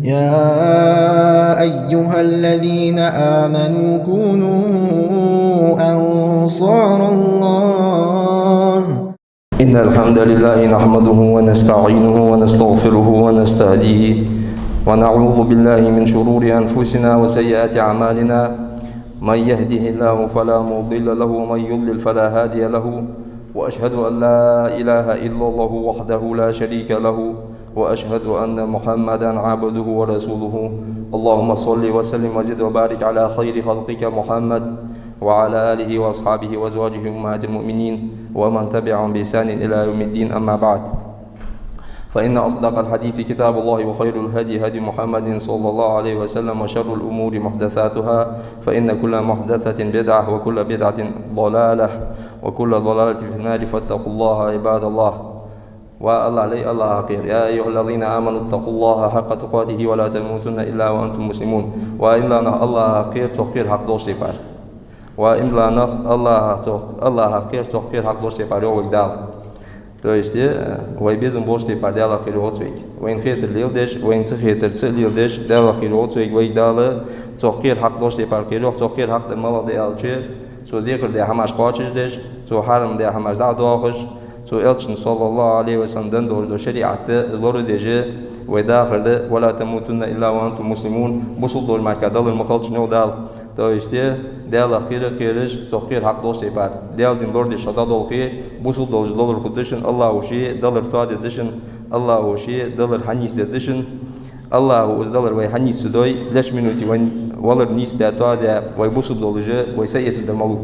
يا أيها الذين آمنوا كونوا أنصار الله. إن الحمد لله نحمده ونستعينه ونستغفره ونستهديه ونعوذ بالله من شرور أنفسنا وسيئات أعمالنا. من يهده الله فلا مضل له ومن يضلل فلا هادي له، وأشهد أن لا إله إلا الله وحده لا شريك له، وأشهد أن محمدا عبده ورسوله. اللهم صل وسلم وزد وبارك على خير خلقك محمد وعلى آله وأصحابه وأزواجه أمهات المؤمنين ومن تبعهم بإحسان إلى يوم الدين. أما بعد، فإن أصدق الحديث كتاب الله، وخير الهدي هدي محمد صلى الله عليه وسلم، وشر الأمور محدثاتها، فإن كل محدثة بدعة وكل بدعة ضلالة وكل ضلالة في النار. فاتقوا الله عباد الله. والله علي الله خير. يا أيها الذين آمنوا اتقوا الله حق تقاته ولا تموتن إلا وأنتم مسلمون. وإملانا الله خير تخير حق دوستي بار. وإملانا الله خير تخير حق دوستي بار يوم دال. То есть, вай безум бошти пар дела хироцвик. Вайн хетер лилдеш, вайн цхетер цлилдеш, дела хироцвик, вай дала цохкир хак дошти пар хирох, цохкир хак мала де алче, цо декер де хамаш qachis деш, цо харам де хамаш да доахш, цо elçin sallallahu aleyhi ve sellem'den doğru şeriatı zloru deje ve dahirde ve la temutunna illa ve antum muslimun. Busul dol markadalır mıkhalç ne dal. То есть, дела хириш, цохкир хак дошти пар. Дел дин лорди шада долхи, бусул долж доллар худишин, Аллаху ши, доллар туади дишин, Аллаху ши, доллар ханис дишин, Аллаху уз доллар вай ханис судой, леш минути валар нис да туади, вай бусул долже, вай сайеси дермалу.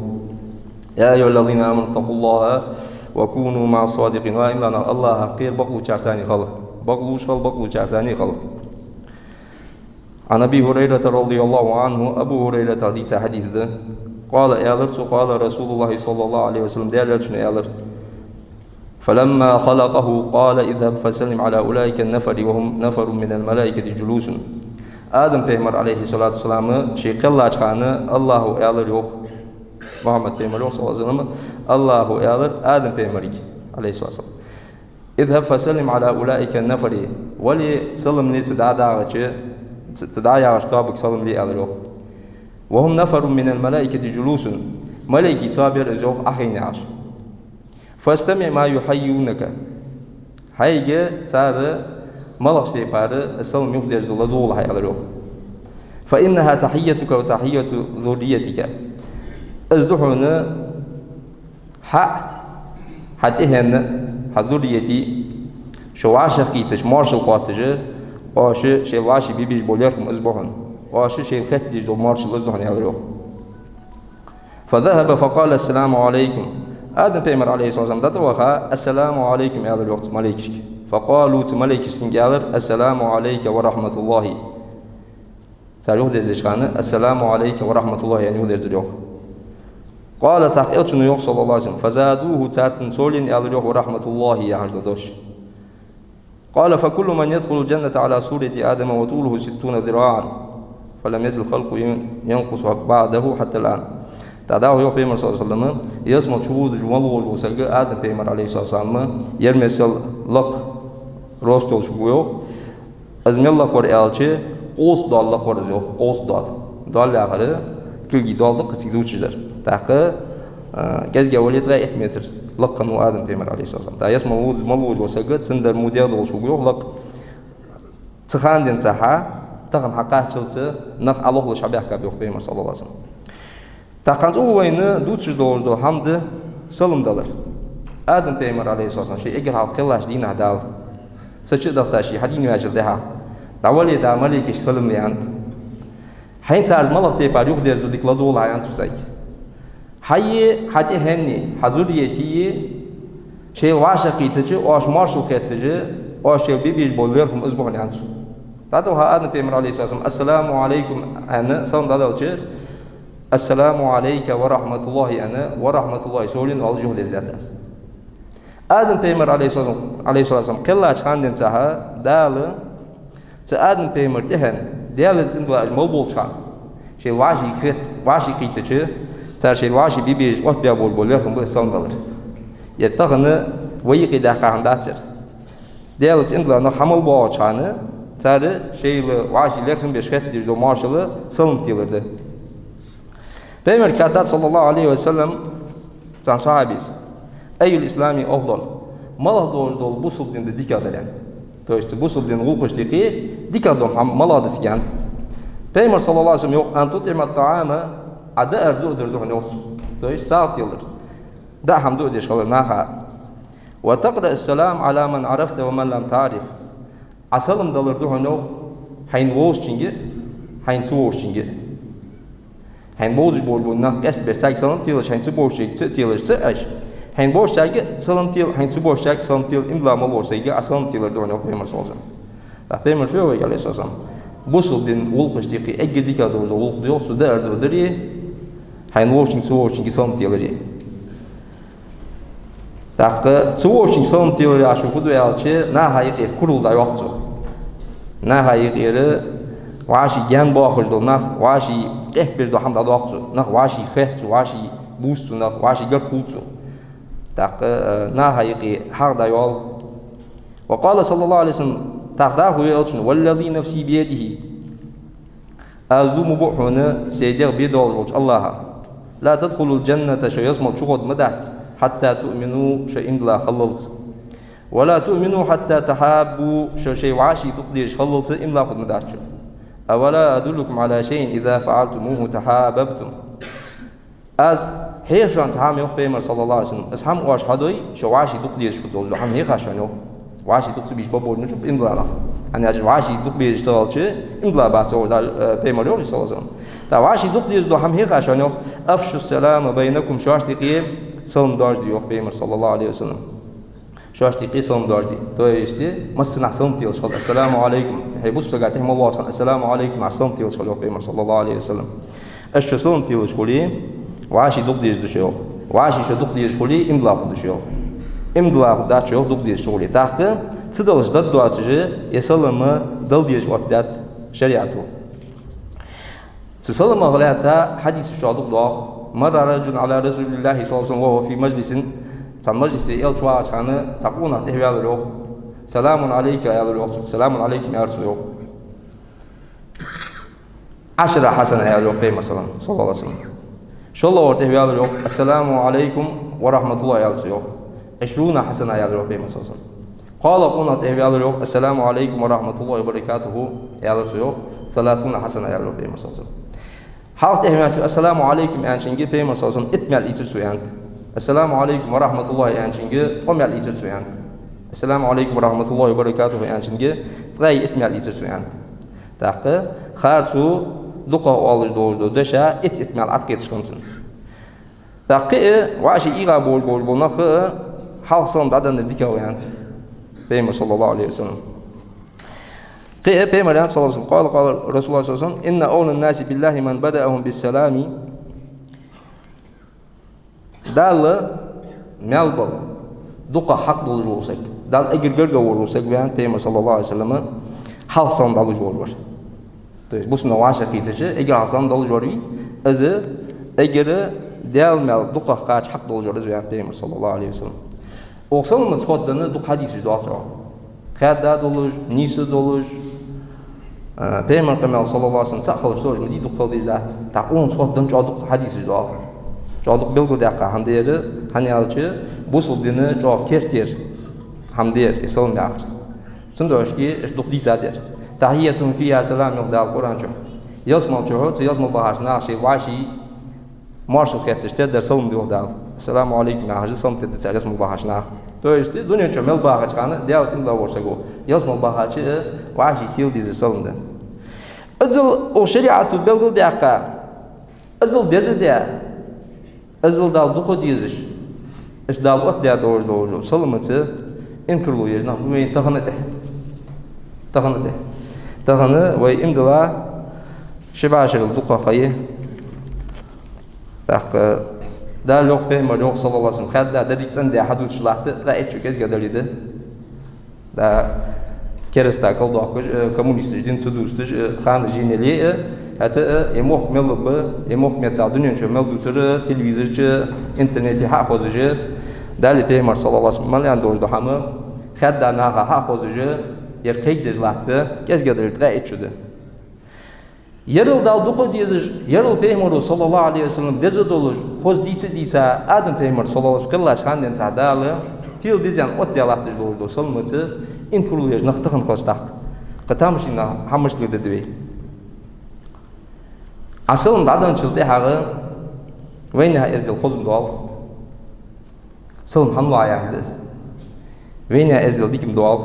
يا أيها الذين آمنوا اتقوا الله وكونوا مع الصادقين. وإملانا الله حقير بقلو چارساني خلق، بقلو چارساني خلق. عن أبي هريرة رضي الله عنه، أبو هريرة حديث ده قال قال رسول الله صلى الله عليه وسلم فلما خلقه قال اذهب فسلم على أولئك النفر وهم نفر من الملائكة جلوس. آدم پیغمبر عليه الصلاة والسلام شيء قلة چخانه الله يالر يوخ محمد پیغمبر صلى الله عليه وسلم الله يالر آدم پیغمبر عليه الصلاة والسلام اذهب فسلم على أولئك النفر ولي سلم نيس دعاء تدعى ياشتابك سلم لي ألروخ وهم نفر من الملائكة جلوس ملائكة تابر أزوخ أخين عاش فاستمع ما يحيونك هايجة تار ملغش تيبار السلم يقدر زولا دول هاي ألروخ فإنها تحيتك وتحية ذريتك أزدحون حتهن حذريتي شواشخ كيتش مارشل قاتج واشي شيلاشي بيبيش بوليركم أزبحون واشي شيل ختيج دو مارشل أزدحون يالروه. فذهب فقال السلام عليكم. آدم پیغمبر عليه الصلاة والسلام تتوخى السلام عليكم يا الوقت ملائكش. فقالوا تملائكش سنجالر السلام عليك ورحمة الله. سألوه دزيشخانة السلام عليك ورحمة الله يعني هو دزيوخ. قال تحقيقتنا يوخ صلى الله عليه وسلم فزادوه تارتن سولين يا الوقت ورحمة الله يا حجدوش. قال فكل من يدخل الجنة على سورة آدم وطوله 60 ذراعا فلم يزل الخلق ينقص بعده حتى الآن. تدعوه يوم بيمر صلى الله عليه وسلم يسمى شهود جمال وسلق آدم بيمر عليه الصلاة والسلام يرمسل لق روستول شبوه أزمي الله قر ألشة قوس دال لق ورزوه قوس دال آخره كل دال قصيدو تجر تحقق كاز جواليت غاية متر لقن وآدم بيمر عليه الصلاة والسلام. تأيس ملوج وسجد سندر موديل دول شو بيوه لق تخان دين صحة تخن حقه شلته نخ الله لشبيه كبيوه بيمر صلى الله عليه وسلم. تخانز وينه دوتش دول حمد سلم دلر آدم بيمر عليه الصلاة والسلام شيء إجر حال كلاش دين هدال سچ دلتا شيء حدين واجل ده دعوالي دعمالي كش سلم لياند حين تارز ملق تبار يوخ درزو ديك لدول هايان تزاي هاي حتى هني حضوريتي شيء واشقي تجي واش مارشل خيتجي واش شيء بيبيش بوليرهم اسبوعين عنده تاتو ها آدم بيمر عليه الصلاة والسلام السلام عليكم أنا سلام دادوجي السلام عليك ورحمة الله أنا ورحمة الله سولين والجه لزداتس آدم بيمر عليه الصلاة والسلام كلا أشخان سها دال آدم بيمر تهن دال تندوا أجمل بولشان شيء واشي خيتجي تار شيء واشي بيبيش وقت بيابول بوليرهم بسلام دالر يتغنى ويقي داخل داتر ديالت إنلا نحمل باوشانه Sarı şeyli vaşiler kim beşket dirdi marşalı salım diyorlardı. Peygamber Katat sallallahu aleyhi ve sellem can sahabis. Eyyül İslami afdal. Malah doğru bu sulbinde dikaderen. То есть bu sulbinin ulquştiki dikadom ham maladis gen. Peygamber sallallahu aleyhi ve sellem yok antut imat ta'ama ada erdu ödürdü yok. То есть saat yıldır. Da hamdu ödeş kalır naha. Ve taqra es-selam ala man arafta ve man lam ta'rif. Asalım dalırdı yok. Hayn voş çingi, hayn suvoş çingi. Hayn boz bolbundan qest bersək salam tiyiliş, hayn su boş çingi tiyilişsə əş. Hayn boş çingi salam tiyil, hayn su boş çingi salam tiyil imlamal olsaydı asalım tiyilirdi yok Peygamber sallallahu aleyhi ve sellem. Peygamber şöyle geldi sallallahu. Bu sulbin ulquştiki egirdik adorda ulq diyor su da erdi ödürü. Hayn voş çingi suvoş çingi salam tiyilirdi. Daqı suvoşing salam tiyilirdi aşı fudu yalçı na hayıq er kurulda yoxcu. Na hayıq eri vaşi gen baxırdı, na vaşi qehbirdi hamda yoxcu. Na vaşi xehcu, vaşi bustu, na vaşi gırkulcu. Daqı na hayıq haqda yol. Ve qala sallallahu aleyhi ve sellem taqda huya olsun vallazi nefsi biyedihi. Azdu mubuhunu seydir bir doğru olsun Allah'a. La tadkhulul cennete şey yasmal çuqud madat. حتى تؤمنوا شيء لا خللت ولا تؤمنوا حتى تحابوا شيء وعاشي تقدير خللت إملا خد مدارش أولا أدلكم على شيء إذا فعلتموه تحاببتم از هيك شو أنت هم يوم بيمر صلى الله عليه وسلم اسهم واش هدوي شو وعاشي تقدير شو دوز هم هيك عشان يوم وعاشي تقصي بيش بابور نشوف إملا نخ يعني أجل وعاشي تقدير اشتغل شيء إملا بعد صور دار بيمر يوم صلى الله عليه وسلم تا وعاشي تقدير دو هم هيك عشان يوم أفشوا السلام بينكم شو عشتقيه salam dardi yok Peygamber sallallahu aleyhi ve sellem. Şu açtığı salam dardi. To jest masna salam tiyil şol. Assalamu alaykum. Tahibbus tagat Allah ta'ala. Assalamu alaykum. Salam tiyil şol Peygamber sallallahu aleyhi ve sellem. Eş salam tiyil şoli. Vaşi duk diz düşüyor. Vaşi şu duk diz şoli imla düşüyor. İmla da çok duk diz şoli. Tahkı çıdılışda duacı yasalımı dal diz otdat şeriatı. Salam ağlayatsa hadis şu duk dua مر رجل على رسول الله صلى الله عليه وسلم وهو في مجلس تم مجلس يلتوا كان تقون تهوى له سلام عليك يا له سلام عليكم يا رسول الله 10 حسنة يا له بيما صلى الله عليه وسلم شو الله تهوى له السلام عليكم ورحمة الله يا رسول الله 20 حسنة يا له بيما صلى الله عليه وسلم قال قلنا تهوى له السلام عليكم ورحمة الله وبركاته يا رسول الله 30 حسنة يا له بيما صلى الله عليه وسلم Halk ehemmiyatı Esselamu Aleyküm ençingi Peygamber sallallahu aleyhi ve sellem itmel içir suyant. Esselamu Aleyküm ve Rahmetullahi ençingi tomel içir suyant. Esselamu Aleyküm ve Rahmetullahi ve Berekatuhu ençingi tray itmel içir suyant. Taqı xarsu duqa alış doğru döşe itmel atqı yetişkimsin. Taqı vaşi iğa bol naqı halk sallallahu adanır dikavayant. Peygamber sallallahu aleyhi ve sellem. Peygamber sallallahu aleyhi ve sellem قال Resulullah sallallahu aleyhi ve sellem inna awlan nasi billahi man bada'ahum bis salami dal melbal duqa haq dolu olsak dal egirgerge olsak ve Peygamber sallallahu aleyhi ve sellem halk san dalı var. То есть bu sunu vaşa qitici eger hasan dalı var azı eger dal mel duqa qaç haq dolu var ve Peygamber sallallahu aleyhi ve sellem. Oqsalımız xoddanı duq hadisi duası. Xadda doluş, nisi doluş. Peygamber sallallahu aleyhi ve sellem saqalış doluş mu didu qıldı zat. Ta on xoddan çoğduq hadisi dua. Çoğduq bilgu daqa hamderi hani alçı bu sulbini çoğ kertir. Hamder salam yaqır. Çındoş ki duq disader. Tahiyyatun fiha salam yuqdal Kur'an çoğ. Yazmal çoğ, yazmal bahasna şey vaşi marşal xetişte der salam yuqdal. Assalamu alaykum hacı salam tedis yazmal bahasna. То есть dünya çömel bağaçkanı devletin da varsa go. Yazmal bağaçı vaşi til dizi salındı. Azıl o şeriatı belgil daqa. Azıl dezide. Azıl dal duqu diziş. İş dal ot da doğru. Salımıcı inkirlu yerine bu tağanıdı. Tağanı ve imdila şibaşırıl duqa xayı. Daqa Dal yok Peygamber yok sallallahu aleyhi ve sellem. Xadda dedikten de hadut şulahtı. Gayet çok ez gadarıydı. Da keresta kaldı akış komünist din sudustuş xan jineli hatta emoh melbı emoh metal dünya çö melduturu televizorcu interneti ha xozucu dal Peygamber sallallahu aleyhi ve sellem yan doğru hamı xadda nağa ha xozucu kejdes latte, gezgedel dreichude. Yeril dal duko dizes, yeril peygamber sallallahu aleyhi ve sellem deze doluş, hoz dice adam peygamber sallallahu aleyhi ve sellem kıllaçkan sadalı, til dizen ot dialahtır doluş salmıcı, in kuruluyaj naqtıqın kılıştaq. Qıtamışına hamışlı dedi. Asılın dadan çıldı hağı, veyna ezdil xozum doğal. Sılın hanlı ayaqdız. Veyna ezdil dikim doğal.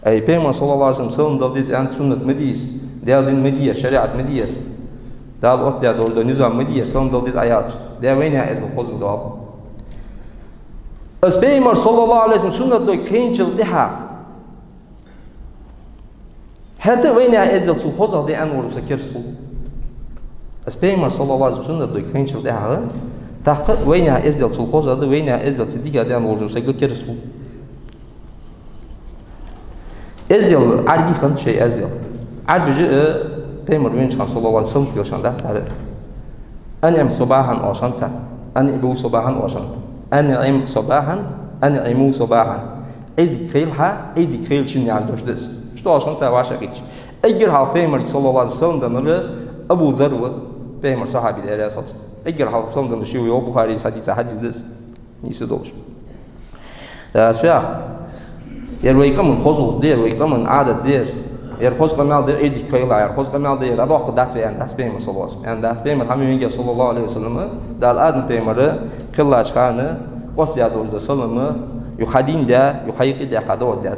Peygamber sallallahu aleyhi ve sellem sılın dal diz ant sünnet mediyiz. Dal din mediyer, şeriat mediyer. Dal ot dal orada nizam mediyer, sılın dal diz ayaq. Dal veyna ezdil xozum doğal. As Peygamber sallallahu aleyhi ve sellem sünnet doy kıyınçıl diha. Hatta veyna ezdil sul xozal de an vursa kersul. As Peygamber sallallahu aleyhi ve sellem sünnet doy kıyınçıl diha. Taqı veyna ezdil sul xozal de veyna ezdil sidika de an vursa kersul. Ezdil arbi xan şey ezdil. Arbici Peygamber sallallahu aleyhi ve sellem tilşanda sarı. An'am sabahan oşanta. An'ibu sabahan oşanta. An'im sabahan, an'imu sabahan. Eldik khailha, eldik khail için yardoşduz. Что oşanta başa geçiş. Eğer hal Peygamber sallallahu aleyhi ve sellem'den Abu Zer ve Peygamber sahabileri esas. Eğer hal sallallahu aleyhi ve sellem Buhari hadisdir. Nisi doluş. Asbah. Yer veykamın xozul der, veykamın adet der. Yer xoz qamal der, eldik khailha, yer xoz qamal der. Adı vaqt dat ve endas Peygamber sallallahu aleyhi ve sellem. Endas Peygamber hamiyenge sallallahu aleyhi ve sellem dal adın Peygamberi kıllaçkanı ot diye doğru sallamı yuhadin de yuhayqi de qada ot diye.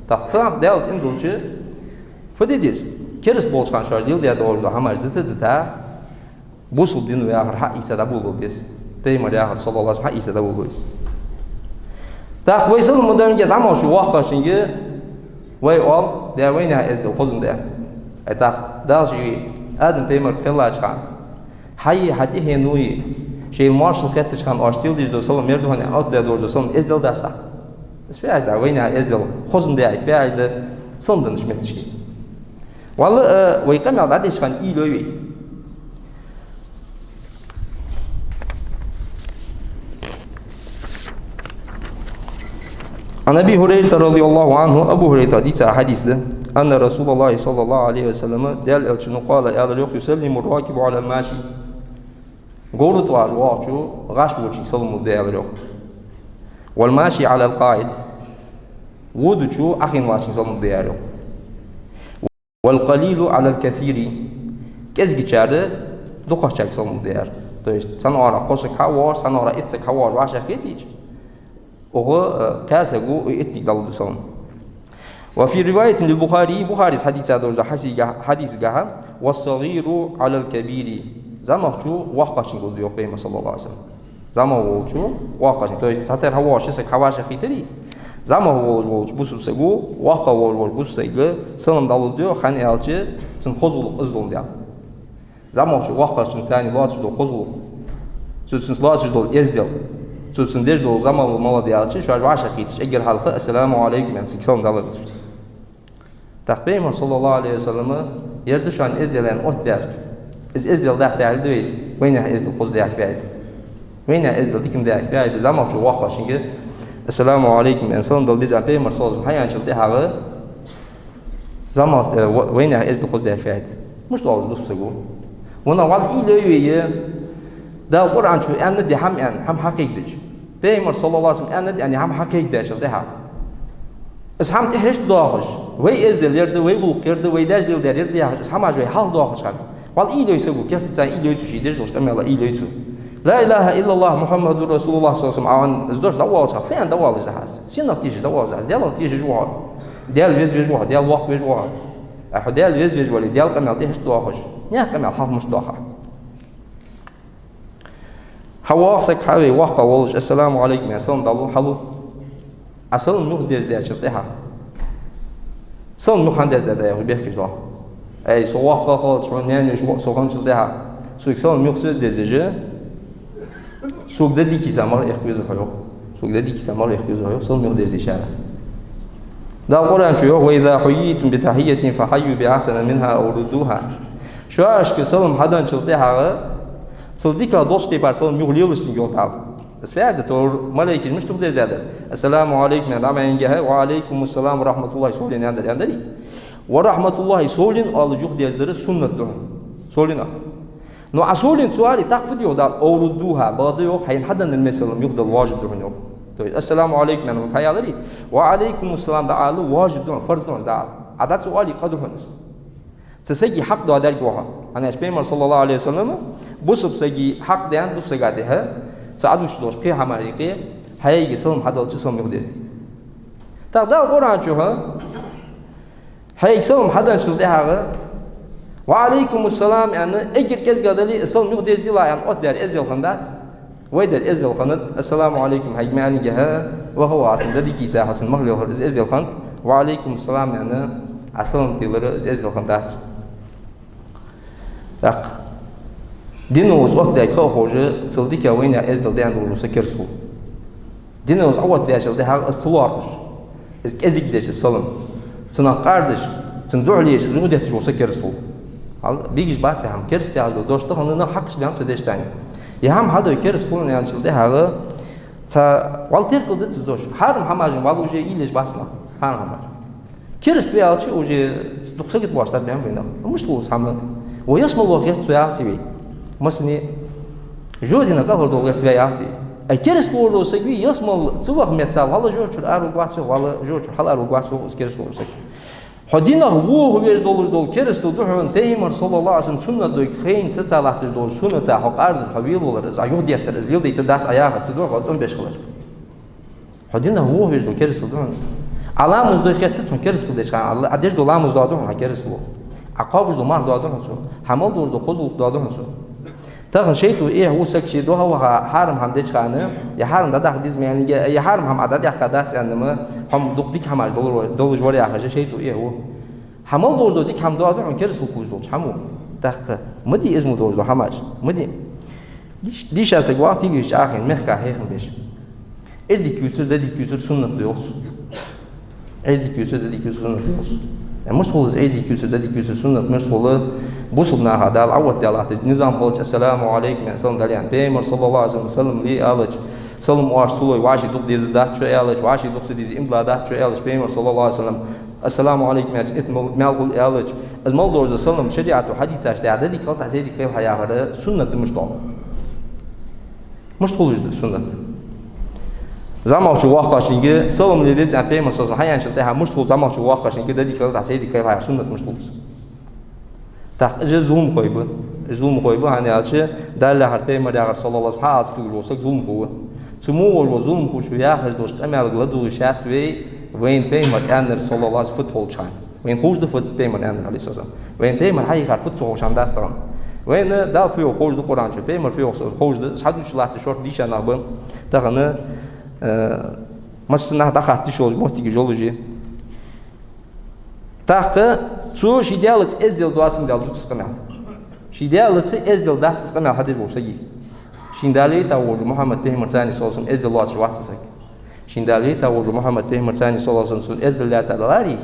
Taqsaq dal indulcu fadidis. Keres bolçan şar dil diye doğru hamaj dedi ta bu subdin ve ahir haisa da bul biz. Peygamber ya sallallahu aleyhi ve sellem haisa da bul biz. Taq veysel modernge zaman şu vaqt çünkü vay ol de veyna ezdil xozum de. Taq dal şey adın Peygamber kıllaçkan. Hayy hatihe nuyi şey marşal xetişkan aştil diye sallam merduhane at diye doğru sallam ezdil dastak. Isfiyat da veyna ezdil xozum de fiyat da sondan işmetişki. Vallahi veyqam ya da çıkan iyi lövi. An Ebi Hureyre radıyallahu anhu Ebu Hureyre diyse hadisde anne Resulullah sallallahu aleyhi ve sellem del elçinu qala ya yok yusallimu rakibu alel maşi. Gorut var vaçu gaş vuçi salmu del yok. Wal maşi alel qaid. Wuduçu akhin vaçi salmu del yok. Wal qalilu alel kathiri. Gezgi çarı doqaçak salmu del. То есть san ora qosa kavar, san ora etse kavar vaşa gediç. Oğu kasegu ettik dalı salmu. وفي رواية للبخاري بخاري حديث هذا حديث جها والصغير على الكبير زمانشو وقاشين قول يوم بيم صلى الله عليه وسلم زمان وولشو وقاشين تو تاتر هواش سكواش خيتري زمان وولش بوسب سجو وقا وولش بوسب سجو سلام دالو ديو خان elçi سن خزول ازلون ديا زمانشو وقاشين ثاني لاتش دو خزول سن لاتش دو ازدل سن ديج دو زمان مال ديالچi şu an vaşa khitiş eğer halka esselamu aleyküm yani selam dalıdır. Peygamber sallallahu aleyhi ve sellem'i yerde şu an ezdelen ot der. Ezdel da sahilde veys. Veyna ezdel xoz der fiyat. Veyna ezdel dikim der fiyat. Zaman şu vaqt çünkü esselamu aleyküm yani selam dal diyeceğim Peygamber sallallahu aleyhi ve sellem hayan çıldı hağı. Zaman veyna ezdel xoz der fiyat. Muş doğru dostsa bu. Ona var ileyi da Kur'an şu anne de hem hakikdir. Peygamber sallallahu aleyhi ve sellem anne yani hem hakikdir çıldı hağı. Isham tehesh doğuş. Vey ezdelerde, vey buluklarda, vey dejdelerde ya isham ajvey hal doğuş kan. Wal iloysa bu kertsen iloytu şeydir dost amela iloytu. La ilahe illallah Muhammedur Resulullah sallallahu aleyhi ve sellem zdosh dawal cha fen dawal jahas. Sinna tiş dawal jahas. Dialog tiş juha. Dial vez vez juha, dial waqt vez juha. Dial vez vez wali dial kamel tehesh doğuş. Ne kamel hafmış doğha. Hawasak hawi waqqa wal assalamu alaykum ya sallam dalu halu. Asal nuh desde açıldı ha. Son nuh handezde de ya bir kez var. Ey soğuk kalk şu ne soğuk açıldı ha. Soğuk son nuh söz desece. Soğuk dedi ki zamar ekbüz yok. Soğuk dedi ki zamar ekbüz yok. Son nuh desde şara. Da Kur'an diyor ve iza huyitum bi tahiyetin fahayyu bi ahsana minha aw rudduha. Şu aşkı sallam hadan açıldı ha. Sıldika dost yapar sallam nuh liyoluşun yoltal. بس في عادة تور ملاك مش تقدر زيادة السلام عليكم يعني دعما ينجها وعليكم السلام ورحمة الله سولين عندري ورحمة الله سولين على جهد يزدر سنة دهن سولين نو عسولين سؤالي تقفد يودال أوردوها بعضيو حين حدا من المسلم يقدر واجب دهن يوم السلام عليكم يعني متهيأ لي وعليكم السلام دعالو واجب دهن فرض دهن دعال عدد سؤالي قدر هنس تسجي حق ده دار جوها أنا أشبه صلى الله عليه وسلم بوسب سجي حق ده بوس سجادها سعد مش دوش بقي حماريقي هاي سلم حدا تسلم يقدر تقدر القرآن شو ها هاي سلم حدا شو ده هذا وعليكم السلام يعني أجر كذا قدري سلم يقدر دي لا يعني أقدر أزل خندات ويدر أزل خند السلام عليكم هاي معني جها وهو عاصم ده كيسة حسن مهل أزل خند وعليكم السلام يعني عسلم تيلر أزل خندات دق دينوز أقدر كأخوجة صديقة وين أزل ده عنده سكرسو دينوز أود ده أجل ده هذا استوارش إزك ده السلام سنقاردش سندوع ليش زود يحتاج سكرسو بيجي بعد هم كرس تاعه دوست خلنا حقش بيعمل تدش تاني يهم هذا يكرس كلنا يعني شل ده هذا تا والتير قدرت دوش حرم هماجم والو جي إيش باسنا حرم هماجم كرس بيعمل شيء وجي دخسكت بواسطة بيعمل بينه مش طول سامن ويسمى الله غير تياتي بي مسني جودنا كهر دو غير تياتي أي كرس بورو سكبي يسمى سواه ميتال والله جوتش أرو قاتو والله جوتش حل أرو قاتو كرس بورو سك حدينا هو بيج دول كرس دول تيمر صلى الله عليه وسلم سنة دوك خين ستالات دول سنة تاع حق أرض الحبيب ولا زعيود يتر إزليل دي تدات أياها تدور قدام بيشغل حدينا هو بيج دول كرس دول علامة دول خيتتهم كرس دول كان عديش دول علامة دول كرس دول عقاب دول مار دول سو حمل دول خذ دول سو تاخن شيء إيه هو سكشي دو هو حارم هم ديش كانه يا حارم ده حديث يعني يا حارم هم عدد يحكادات يعني ما هم دقيق هم دول جواري آخر شيء إيه هو حمل دول ديك هم دول عن كرس الكوز دول حمو تاخ مدي اسمه دول حماش مدي ديش أسق وقت يجيش آخر مخكا هيخن بيش إردي كيوتر ده دي كيوتر سنة ديوس إردي كيوتر ده دي كيوتر سنة ديوس مش خلص أيدي كيوسر ده كيوسر سنة مش خلص بوصلنا هذا العود تلاته نظام خلص السلام عليكم يا سلام دليان بيمر صلى الله عليه وسلم لي ألج سلم واش سلوي واشي دوق ديز دات شو ألج واشي دوق سديز إملا دات شو ألج بيمر صلى الله عليه وسلم السلام عليكم يا مالقول ألج الموضوع ده سلم شريعة وحديث أشتاء ده دي كلها زي دي خير حياة سنة مش طال مش خلص سنة زمان شو واقع شيء سلم ليدت عن بيمر صلى الله عليه وسلم حيان مش طول زمان شو واقع شيء ده دي كلها زي دي خير حياة سنة مش طول تحت ظلم خويبه هني عشان دل حرفه مريم صلى الله عليه وسلم توجوسك ظلم هو تمو ظلم هو شو ياخذ دوش كمال غلدو شات وين بيمر أن صلى الله عليه وسلم فتح الشان وين خوش دفت بيمر أن عليه السلام وين بيمر هاي خار فتح الشان داستان وين دال فيه خوش القرآن شو بيمر فيه خوش صحدو شلات شورت ديش أنا بام تغنى مثلا تأخذ تشوج محتاج جولوجي تحت شو شيدالت إزدل دواسن دال دوت سكمل شيدالت إزدل دات سكمل هذا هو سيء شيندالي تاوج محمد بن مرساني صلى الله عليه وسلم إزدل واتش واتسك شيندالي تاوج محمد بن مرساني صلى الله عليه وسلم إزدل لا تعلاري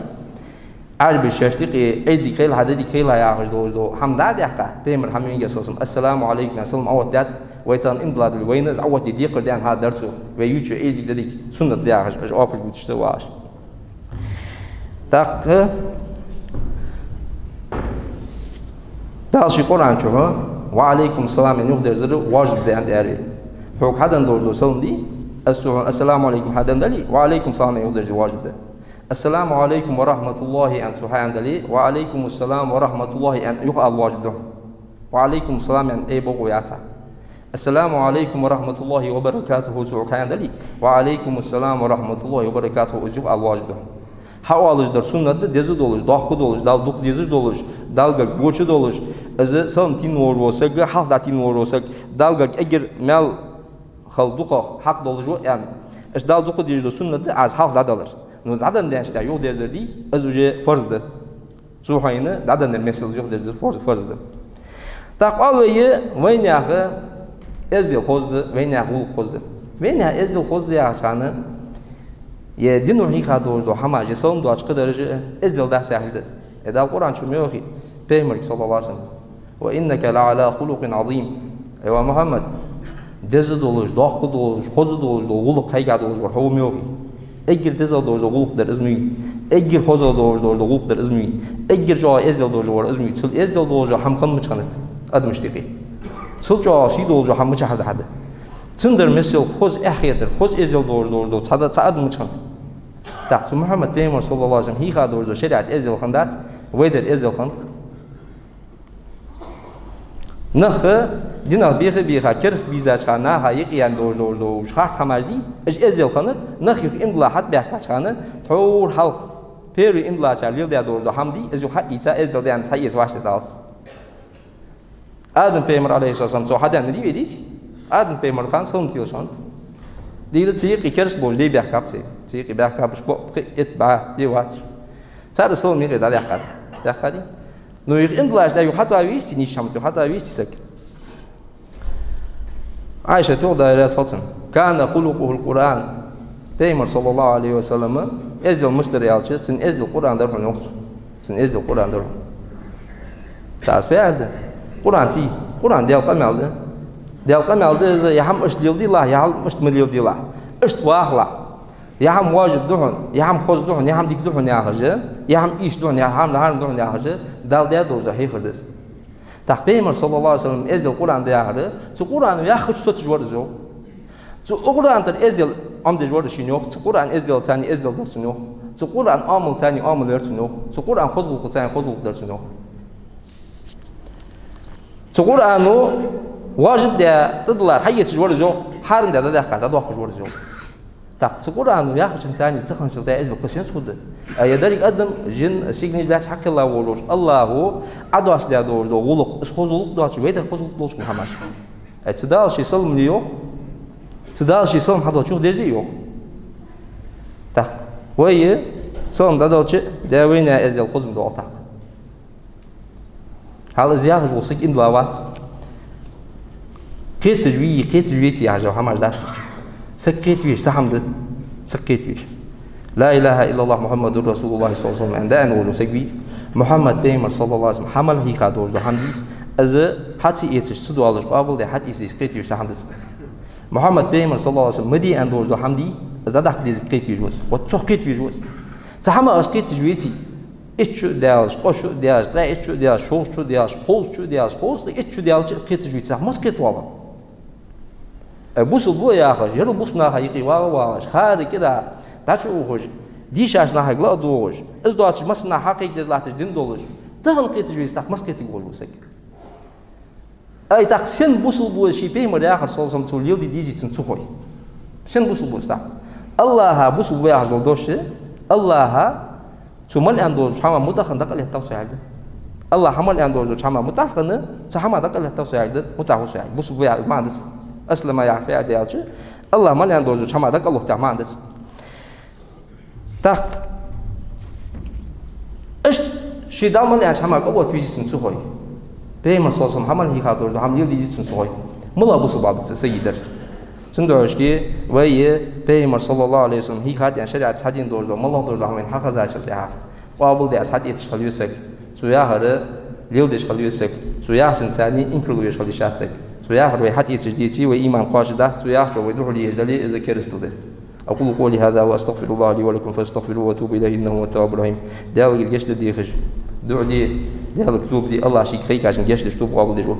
عربي شاشتقي أيدي خيل هذا دي خيل يا أخي دو حمداد يحكى بيمر حمين يسوسم السلام عليكم يا سلام أول دات ويتان إمدلاد الوينز أول دي قردان هذا درسه ويوتشو أيدي ديك سنة دي أخي أوبش بتشتواش تاق تاشي قرآن شو وعليكم السلام يعني يقدر زر واجب ده عند أري حق حدا دور سلم دي السلام عليكم حدا دلي وعليكم السلام يقدر واجب ده السلام عليكم ورحمة الله أن سبحان دلي وعليكم السلام ورحمة الله أن يقال واجب ده وعليكم السلام أن أي بقوا يعطى السلام عليكم ورحمة الله وبركاته سبحان دلي وعليكم السلام ورحمة الله وبركاته يقال واجب ده حوالج در سنة دزو دولش داخل دولش دال دوخ دزر دولش دالغ بوچ دولش از سلم تين وروسك حال داتين وروسك دالغ اگر مال خلدوق حق دولش يعني اش دال دوخ دزر سنة از حال دادلر نو زادن دنشتا يو دزر دي از وجه فرض ده سو حينه دادن المثل يو دزر فرض ده تقوالوي وين ياخ ازدل خوزد وين ياخ خوزد وين ياخ ازدل خوزد يا شانه يا دينو هي خادور دو حماجي سون دو اشق درجه ازدل ده ساحدس اذا القران شو ميوخي بيمرك صلى الله عليه وسلم وانك لعلى خلق عظيم ايوا محمد Dezi doluş, doqqı doluş, xozu doluş, uluq qayga doluş var, hoğum yok. Eğer dezi doluş, uluqlar izmi. Eğer xozu doluş, uluqlar izmi. Eğer joğa ezdel doluş var, izmi. Çıl ezdel doluş, hamqan mı çıkanıt? Adım iştiqi. Çıl joğa şey doluş, ham mı çahırdı hadı. Çındır mesil, xoz ehiyedir, xoz ezdel doluş, çada adım mı çıkanıt? Taqsı Muhammed Peygamber sallallahu aleyhi ve sellem hiqa doluş, şeriat ezdel xandat, veyder ezdel xandak. Nahı dinah biha kers biza çıkana hayık yani doğru şart samajdi ezdel xanat nah yuk imla hat biha çıkanı tur halk peri imla çalil da doğru hamdi ezu hat isa ezdel yani sayes başta dalt Adam Peygamber aleyhisselam so hadan ne diyedis Adam Peygamber kan son tilşant diye çiğ kers boş diye biha kapse çiğ biha kapış bu et ba diye wat sarı son mire da yakat yakadi no yuk imla da yuk hatta visi ni şamtu hatta visi sak Ayşe tüğda resatın. Kana hulukuhul Kur'an. Peygamber sallallahu aleyhi ve sellem'i ezdil müşteri yalçı. Sen ezdil Kur'an derhun yoktu. Sen ezdil Kur'an derhun. Tasfiye aldı. Kur'an fi. Kur'an diyal kameldi. Diyal kameldi. Yaham işdil dila. Yaham işdmilil dila. İştvahla. Yaham vacib duhun. Yaham khoz duhun. Yaham dik duhun yahıcı. Yaham iş duhun. Yaham laharım duhun yahıcı. Dal diya doğru heyfirdiz. Tak Peygamber sallallahu aleyhi ve sellem ezdil Kur'an'da yağırı. Şu Kur'an'ı yaxı tutuş varız yok. Şu Kur'an'da ezdil amdej varız şin yok. Şu Kur'an ezdil tani ezdil dersin yok. Şu Kur'an amıl tani amıl dersin yok. Şu Kur'an xozuluk tani xozuluk dersin yok. Şu Kur'an'ı vacib diye tıdılar hayyetiş varız yok. Harimde de dehkanda doğakış varız yok. Tak şu Kur'an'ı yaxı tani tıkınçılda ezdil kışın sudu. Ayadarik adım jin signal bas hakkilla olur. Allahu adas da doğru uluq xozuluq da şu veter xozuluq olsun hamaş. Sıdal şey salım yok. Sıdal şey salım hatta çok dezi yok. Tak. Ve salım da dalçı davina ezel xozum da altak. Hal ziyah olsak imlavat. Ketijvi ya hamaş da. Saketvi sahamdı. Saketvi. La ilahe illallah Muhammedur Resulullah sallallahu aleyhi ve sellem. Anda segbi Muhammed Peygamber sallallahu aleyhi ve sellem hamal hika doğru hamdi. Az hati yetiş sudu alış qabul de hati isketiyor sahamdız. Muhammed Peygamber sallallahu aleyhi ve sellem medi an doğru hamdi. Az da daxil isketiyor was. Wat sohketiyor was. Sahama asketiyor yeti. Etçu değer, qoşu değer, da etçu değer, şoğuşçu değer, xolçu değer, xolç etçu değer ketiyor yeti. Masket wala. Busul bu ya xaj, yarı busna haqiqi wa xari kida Taçı uğuş, diş aşna haqla doğuş. Ez doğaçı masna haqiq dezlatı din doluş. Tağın qetici tak masketi qoşusak. Ay tak sen busul bu şey peymer ya xar solsam tul yildi dizitsin suxoy. Sen busul bu tak. Allah'a busul bu ya xar doşı. Allah'a tumal andoş hama mutaxan daqal tawsialdi. Allah hamal andoş hama mutaxanı sahama daqal tawsialdi. Mutaxusay. Busul bu ya mandas aslama ya fi adiyalçı. Allah mal andoş hama daqal tahmandas. Tak, iş şey dalmalı yani hamal kabul tüyüsün suhoy. Peygamber sallallahu aleyhi ve sellem hamal hiqa doğru ham yıl dizitsin suhoy. Mula bu subadısı seyidir. Çünkü ki ve Peygamber sallallahu aleyhi ve sellem hiqa yani şeriat hadin doğru mula doğru hamin haqa zaçıldı ha. Qabul de ashat yetiş qalıyorsak, suyaharı yıl diş qalıyorsak, suyahın sani inkirluyor qalışatsak. Suyahır ve hat yetiş diye ve iman qaşıda suyah ve ruhul yejdali zikiristıldı. أقول قولي هذا وأستغفر الله لي ولكم فاستغفروه وأتوب إليه إنه هو التواب الرحيم. داوي الجشد دي خش. دعو دي داوي توب دي الله شيء خيك عشان جشد توب قابل دي جو.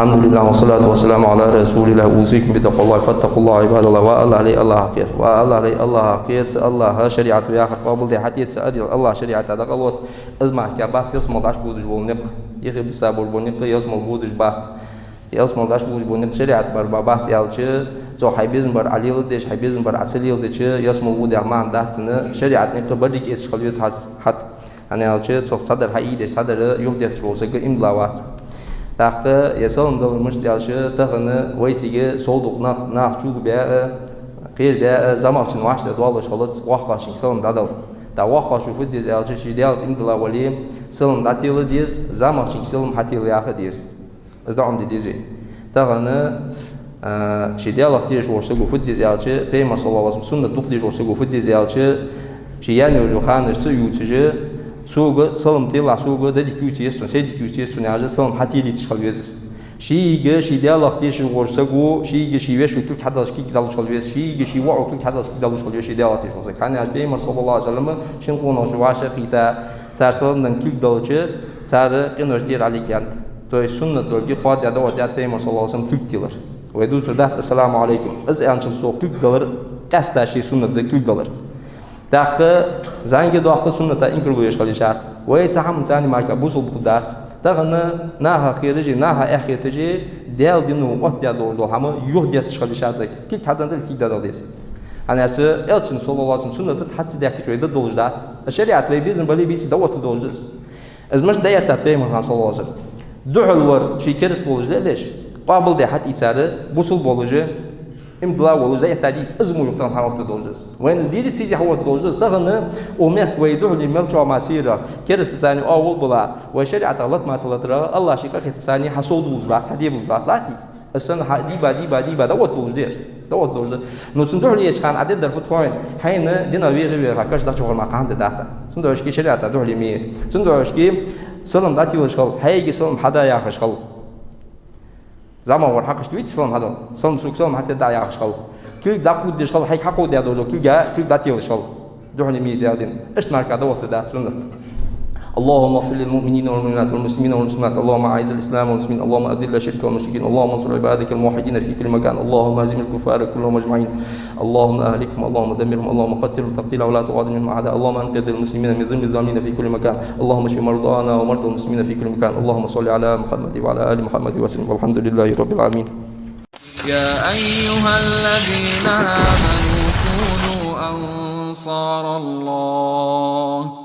الحمد لله والصلاة والسلام على رسول الله أوصيكم بتقوى الله فاتقوا الله عباد الله والله عليه الله خير والله عليه الله خير الله شريعة يا قابل دي حتى يتسأل الله شريعة هذا غلط أزمع كباس يسمى داش بودج بونق يخرب سابور بونق يسمى بودج بات يسمى داش بودج بونق شريعة بات يالش جو حبيزن بر عليل ديش حبيزن بر عسليل ديش يسمى بود أمان داتنا شريعة نقطة بديك إيش خليت حت أنا يالش جو صدر حقيقي ديش صدر يودي تروسك إملاوات Taqı yasalım dalmış yaşı tağını vaysiga solduk nah çuğ be qir be zaman için başta doğalış halat vaqaşın salım dadal da vaqaşı fuddiz yaşı şidiyal imdila vali salım datilı diz zaman için salım hatilı yağı diz azda umdi diz tağını شديالك تيش ورسقو فدي زيالشي بيما صلى الله عليه وسلم سنة تقديش ورسقو فدي زيالشي شياني وجوخان سيوتجي سوق صلم تيلا سوق ددي كيوتيستون سيدي كيوتيستون يعني صلم حتيلي تشخل بيزس شيء شديالك تيش ورسقو شيء شيوش وكل حدا كي دالش خل بيز شيء شيوع وكل حدا دالش خل بيز شديالك تيش ورسق يعني بيما صلى الله عليه وسلم شنقونا شواشة قيتا ترسلم من كل دالشي تر قنوشتير عليك أنت توي سنة دولجي خوات يدا وديات بيما صلى الله عليه وسلم تكتيلر ويدوس ردات السلام عليكم از انشل سوق $1 قصد شيء سنة $1 داخل زانجي داخل سنة إنكرلو يشغليشات ويتعامل زاني ماركا بوصل بخدات داخلنا ناها خيرجي ناها أخيتجي ديال دينو وقت ديال دور هم يهديت يشغليشات زك كي حدا دل كي داديس أنا أسا إلشن صلى الله عليه وسلم سنة تحت داخل شوي ضد دولجات الشريعة بيزن بالي بيس دوت دولجز از مش دايتا بيمن صلى الله عليه وسلم دعوا الور شي كرس بولج ليش قابل ده حتى إسارة بوصل بولجه امدلا ولوزا يحتاج ازمو يقطن حرف دوجز وين ازديجي سيجي هو دوجز تغنى ومهك ويدوح لي ملتو ماسيرا كرس ثاني اول بلا وشريعه الله ما صلترا الله شي كخت ثاني حسود وزات حدي وزات لاتي السنه ديبا دوت دوجدير دوت دوجد نو تندوح لي كان عدد درفت وين حين دينا ويغي هكاش دا شغل ما قام داتا تندوش كي شريعه دوح لي مي تندوش كي سلم داتي وشغل هيجي سلم حدا يا خشغل زمان ورحقش تويت سلام هذا سلام سوق سلام حتى داعي أخشخل كل داكود دشخل هيك حقود يا دوجو كل داتي وشخل دهني مي دادين إيش نارك دوت دات سنة اللهم اغفر للمؤمنين والمؤمنات والمسلمين والمسلمات اللهم أعز الإسلام والمسلمين اللهم أذل الشرك والمشركين اللهم انصر عبادك الموحدين في كل مكان اللهم هزم الكفار كلهم أجمعين اللهم أهلكهم اللهم دمرهم اللهم قتلهم تقتيلا ولا تغادر منهم أعداء اللهم أنقذ المسلمين من ظلم الظالمين في كل مكان اللهم اشف مرضانا ومرضى المسلمين في كل مكان اللهم صل على محمد وعلى آل محمد وسلم والحمد لله رب العالمين. يا أيها الذين آمنوا كونوا أنصار الله